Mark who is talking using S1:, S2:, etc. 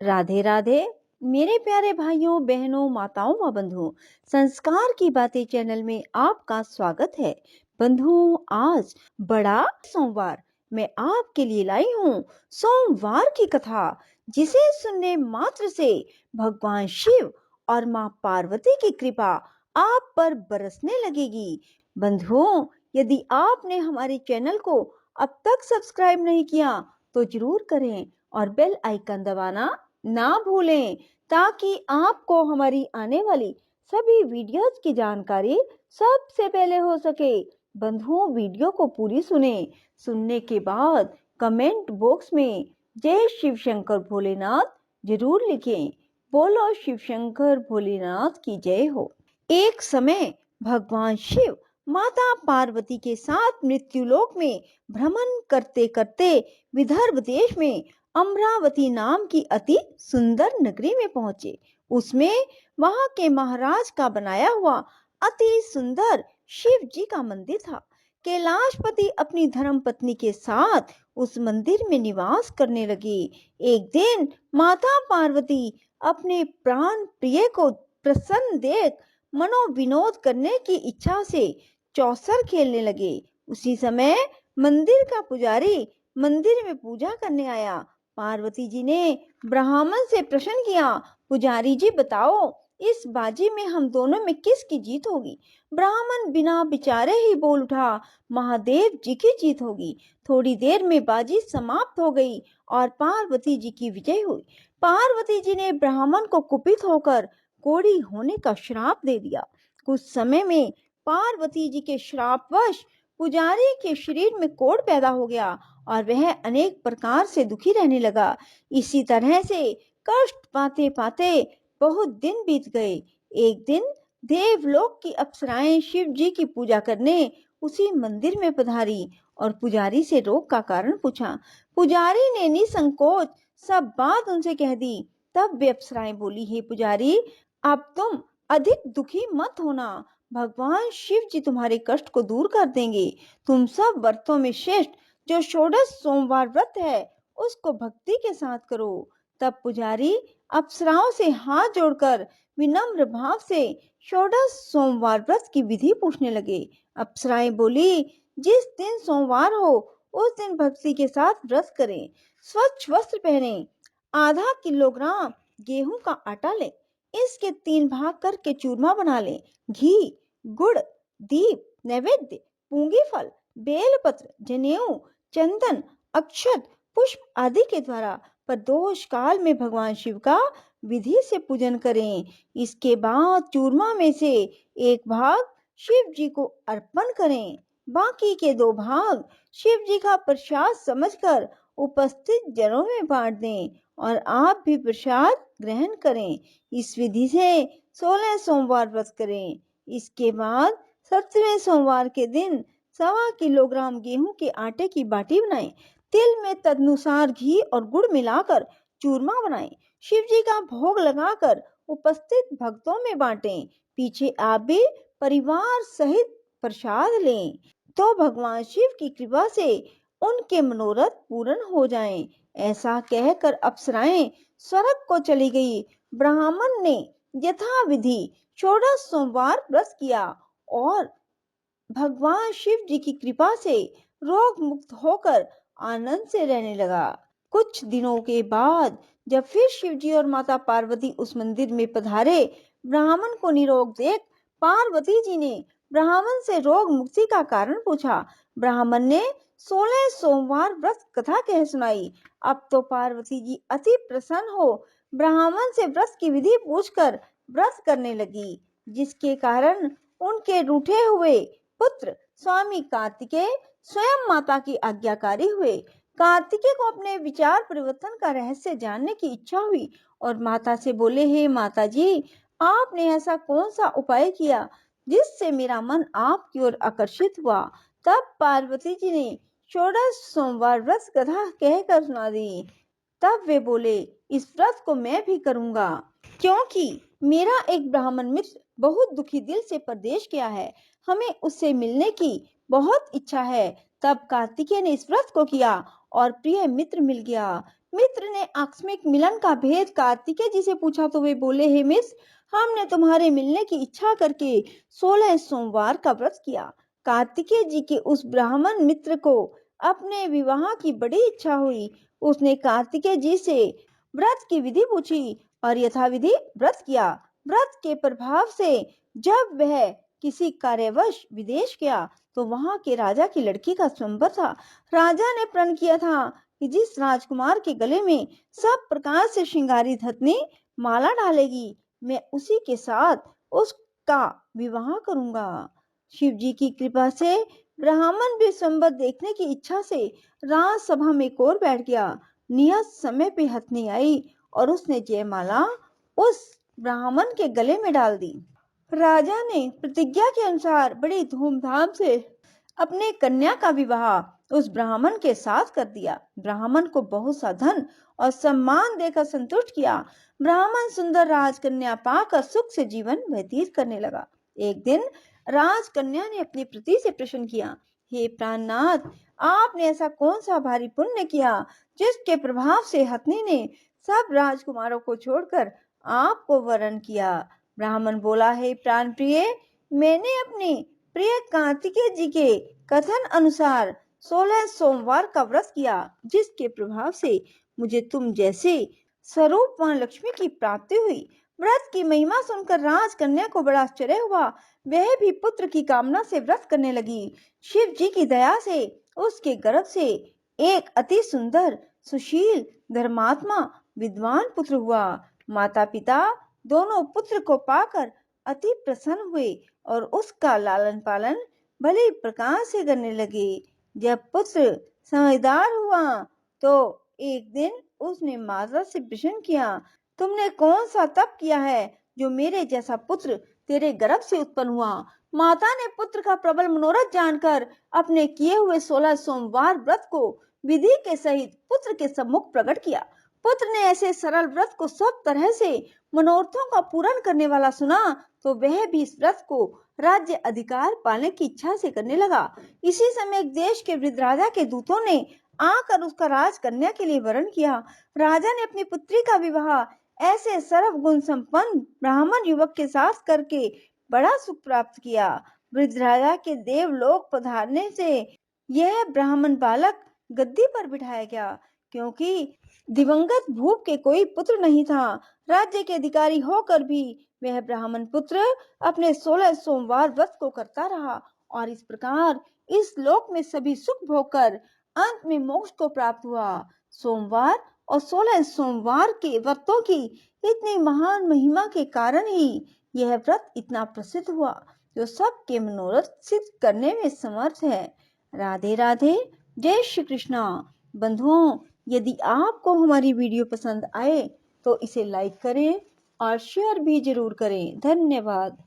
S1: राधे राधे मेरे प्यारे भाइयों बहनों माताओं व बंधुओं। संस्कार की बातें चैनल में आपका स्वागत है। बंधुओं, आज बड़ा सोमवार मैं आपके लिए लाई हूँ सोमवार की कथा, जिसे सुनने मात्र से भगवान शिव और माँ पार्वती की कृपा आप पर बरसने लगेगी। बंधुओं, यदि आपने हमारे चैनल को अब तक सब्सक्राइब नहीं किया तो जरूर करें और बेल आइकन दबाना ना भूलें, ताकि आपको हमारी आने वाली सभी वीडियोस की जानकारी सबसे पहले हो सके। बंधुओं, वीडियो को पूरी सुनने के बाद कमेंट बॉक्स में जय शिव शंकर भोलेनाथ जरूर लिखें। बोलो शिव शंकर भोलेनाथ की जय हो। एक समय भगवान शिव माता पार्वती के साथ मृत्युलोक में भ्रमण करते करते विदर्भ देश में अमरावती नाम की अति सुंदर नगरी में पहुंचे। उसमें वहां के महाराज का बनाया हुआ अति सुंदर शिव जी का मंदिर था। कैलाशपति अपनी धर्म पत्नी के साथ उस मंदिर में निवास करने लगे। एक दिन माता पार्वती अपने प्राण प्रिय को प्रसन्न देख मनोविनोद करने की इच्छा से चौसर खेलने लगे। उसी समय मंदिर का पुजारी मंदिर में पूजा करने आया। पार्वती जी ने ब्राह्मण से प्रश्न किया, पुजारी जी बताओ, इस बाजी में हम दोनों में किसकी जीत होगी? ब्राह्मण बिना विचारे ही बोल उठा, महादेव जी की जीत होगी। थोड़ी देर में बाजी समाप्त हो गई और पार्वती जी की विजय हुई। पार्वती जी ने ब्राह्मण को कुपित होकर कोढ़ी होने का श्राप दे दिया। कुछ समय में पार्वती जी के श्रापवश पुजारी के शरीर में कोढ़ पैदा हो गया और वह अनेक प्रकार से दुखी रहने लगा। इसी तरह से कष्ट पाते पाते बहुत दिन बीत गए। एक दिन देवलोक की अप्सराएं शिव जी की पूजा करने उसी मंदिर में पधारी और पुजारी से रोग का कारण पूछा। पुजारी ने निसंकोच सब बात उनसे कह दी। तब वे अप्सराएं बोली, हे पुजारी, अब तुम अधिक दुखी मत होना, भगवान शिव जी तुम्हारे कष्ट को दूर कर देंगे। तुम सब व्रतों में श्रेष्ठ जो षोडश सोमवार व्रत है उसको भक्ति के साथ करो। तब पुजारी अप्सराओं से हाथ जोड़कर विनम्र भाव से षोडश सोमवार व्रत की विधि पूछने लगे। अप्सराएं बोली, जिस दिन सोमवार हो उस दिन भक्ति के साथ व्रत करें, स्वच्छ वस्त्र पहने, आधा किलोग्राम गेहूं का आटा लें, इसके 3 भाग करके चूरमा बना लें, घी, गुड़, दीप, नैवेद्य, पूंगी फल, बेलपत्र, जनेऊ, चंदन, अक्षत, पुष्प आदि के द्वारा प्रदोष काल में भगवान शिव का विधि से पूजन करें। इसके बाद चूरमा में से 1 भाग शिव जी को अर्पण करें, बाकी के 2 भाग शिव जी का प्रसाद समझकर उपस्थित जनों में बांट दें और आप भी प्रसाद ग्रहण करें। इस विधि से 16 सोमवार व्रत करें। इसके बाद 17वें सोमवार के दिन 1.25 किलोग्राम गेहूं के आटे की बाटी बनाएं, तिल में तदनुसार घी और गुड़ मिलाकर चूरमा बनाएं, शिव जी का भोग लगाकर उपस्थित भक्तों में बांटें। पीछे आप भी परिवार सहित प्रसाद लें तो भगवान शिव की कृपा से उनके मनोरथ पूर्ण हो जाएं। ऐसा कहकर अप्सराएं स्वर्ग को चली गई। ब्राह्मण ने यथाविधि षोडश सोमवार व्रत किया और भगवान शिव जी की कृपा से रोग मुक्त होकर आनंद से रहने लगा। कुछ दिनों के बाद जब फिर शिव जी और माता पार्वती उस मंदिर में पधारे, ब्राह्मण को निरोग देख पार्वती जी ने ब्राह्मण से रोग मुक्ति का कारण पूछा। ब्राह्मण ने 16 सोमवार व्रत कथा कह सुनाई। अब तो पार्वती जी अति प्रसन्न हो ब्राह्मण से व्रत की विधि पूछकर व्रत करने लगी, जिसके कारण उनके रूठे हुए पुत्र स्वामी कार्तिकेय स्वयं माता की आज्ञाकारी हुए। कार्तिकेय को अपने विचार परिवर्तन का रहस्य जानने की इच्छा हुई और माता से बोले, हे माता जी, आपने ऐसा कौन सा उपाय किया जिससे मेरा मन आपकी ओर आकर्षित हुआ? तब पार्वती जी ने षोडश सोमवार व्रत कथा कहकर सुना दी। तब वे बोले, इस व्रत को मैं भी करूंगा, क्योंकि मेरा एक ब्राह्मण मित्र बहुत दुखी दिल से परदेश गया है, हमें उससे मिलने की बहुत इच्छा है। तब कार्तिकेय ने इस व्रत को किया और प्रिय मित्र मिल गया। मित्र ने आकस्मिक मिलन का भेद कार्तिकेय जी से पूछा तो वे बोले, हे मिस, हमने तुम्हारे मिलने की इच्छा करके 16 सोमवार का व्रत किया। कार्तिकेय जी के उस ब्राह्मण मित्र को अपने विवाह की बड़ी इच्छा हुई। उसने कार्तिकेय जी से व्रत की विधि पूछी और यथाविधि व्रत किया। व्रत के प्रभाव से जब वह किसी कार्यवश विदेश गया तो वहां के राजा की लड़की का स्वयंवर था। राजा ने प्रण किया था कि जिस राजकुमार के गले में सब प्रकार से श्रृंगारित हथनी माला डालेगी, मैं उसी के साथ उसका विवाह करूंगा। शिव जी की कृपा से ब्राह्मण भी स्वयंवर देखने की इच्छा से राजसभा में कोर बैठ गया। नियत समय पे हथनी आई और उसने जयमाला उस ब्राह्मण के गले में डाल दी। राजा ने प्रतिज्ञा के अनुसार बड़ी धूमधाम से अपने कन्या का विवाह उस ब्राह्मण के साथ कर दिया। ब्राह्मण को बहुत सा धन और सम्मान देकर संतुष्ट किया। ब्राह्मण सुंदर राजकन्या पाकर सुख से जीवन व्यतीत करने लगा। एक दिन राजकन्या ने अपने पति से प्रश्न किया, हे प्राणनाथ, आपने ऐसा कौन सा भारी पुण्य किया जिसके प्रभाव से हथनी ने सब राजकुमारों को छोड़कर आपको वरण किया? ब्राह्मण बोला, हे प्राण प्रिय, मैंने अपने प्रिय कार्तिकेय जी के कथन अनुसार 16 सोमवार का व्रत किया, जिसके प्रभाव से मुझे तुम जैसे स्वरूपवान लक्ष्मी की प्राप्ति हुई। व्रत की महिमा सुनकर राजकन्या को बड़ा आश्चर्य हुआ। वह भी पुत्र की कामना से व्रत करने लगी। शिव जी की दया से उसके गर्भ से एक अति सुंदर, सुशील, धर्मात्मा, विद्वान पुत्र हुआ। माता पिता दोनों पुत्र को पाकर अति प्रसन्न हुए और उसका लालन पालन भली प्रकार से करने लगे। जब पुत्र समझदार हुआ तो एक दिन उसने माता से प्रश्न किया, तुमने कौन सा तप किया है जो मेरे जैसा पुत्र तेरे गर्भ से उत्पन्न हुआ? माता ने पुत्र का प्रबल मनोरथ जानकर अपने किए हुए 16 सोमवार व्रत को विधि के सहित पुत्र के सम्मुख प्रकट किया। पुत्र ने ऐसे सरल व्रत को सब तरह से मनोरथों का पूर्ण करने वाला सुना तो वह भी इस व्रत को राज्य अधिकार पाने की इच्छा से करने लगा। इसी समय एक देश के वृद्ध राजा के दूतों ने आकर उसका राजकन्या के लिए वरण किया। राजा ने अपनी पुत्री का विवाह ऐसे सर्व गुण संपन्न ब्राह्मण युवक के साथ करके बड़ा सुख प्राप्त किया। वृद्ध राजा के देवलोक पधारने से यह ब्राह्मण बालक गद्दी पर बिठाया गया, क्योंकि दिवंगत भूप के कोई पुत्र नहीं था। राज्य के अधिकारी होकर भी वह ब्राह्मण पुत्र अपने 16 सोमवार व्रत को करता रहा और इस प्रकार इस लोक में सभी सुख भोगकर अंत में मोक्ष को प्राप्त हुआ। सोमवार और 16 सोमवार के व्रतों की इतनी महान महिमा के कारण ही यह व्रत इतना प्रसिद्ध हुआ, जो सबके मनोरथ सिद्ध करने में समर्थ है। राधे राधे, जय श्री कृष्णा। बंधुओं, यदि आपको हमारी वीडियो पसंद आए तो इसे लाइक करें और शेयर भी जरूर करें। धन्यवाद।